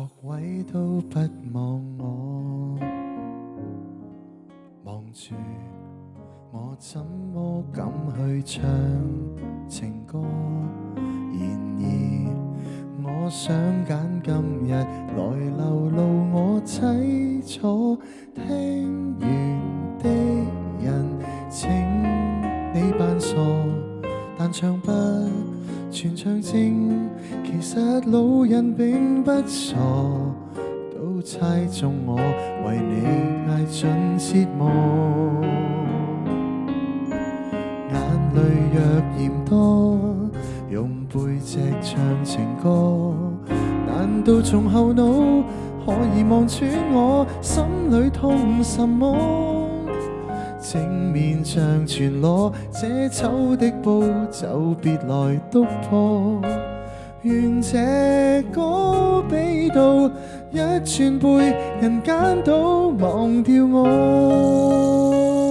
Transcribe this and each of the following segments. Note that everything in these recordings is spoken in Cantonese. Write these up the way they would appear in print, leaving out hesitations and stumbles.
各位都不望我，望住我怎麼敢去唱情歌？然而我想揀今日來流露我凄楚，聽完的人請你扮傻，但唱不全唱正，其實路人並不傻，都猜中我為你捱盡折磨。眼淚若嫌多，用背脊唱情歌，難道從後腦可以望穿我心裏痛什麼？正面像全裸，這醜的布就別來篤破。願這歌比到一轉背，人間都忘掉我。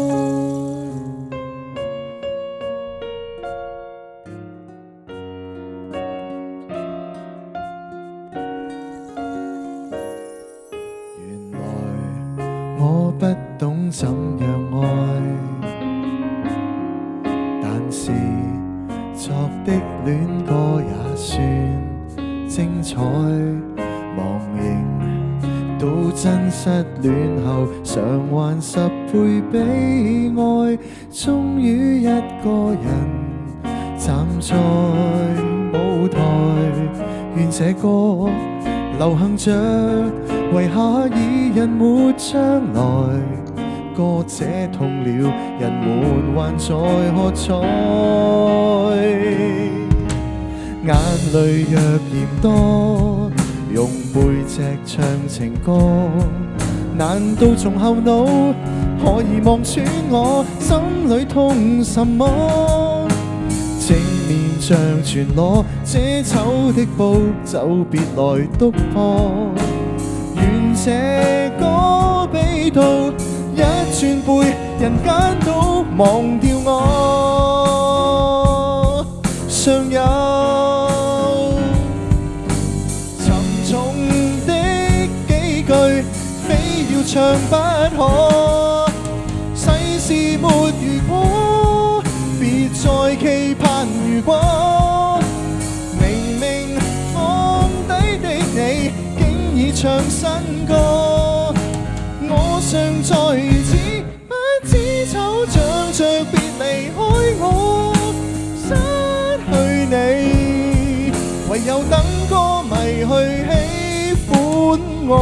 我不懂怎樣愛，但是作的戀歌也算精彩。忘形到真失戀後，償還10倍悲哀。終於一個人站在舞台，願這歌流行着，為下二人沒將來。歌者痛了，人們還在喝彩。眼淚若嫌多，用背脊唱情歌，難道從後腦可以望穿我心裏痛什麼？正面像全裸，這醜的布就別來篤破。願這歌比到一轉背，人間都忘掉我。尚有沉重的幾句，非要唱不可。世事沒如果，別再期盼如果。明明放低的你，竟已唱新歌。我尚在如此，不知醜，仗着別離開我，失去你，唯有等歌迷去喜歡我。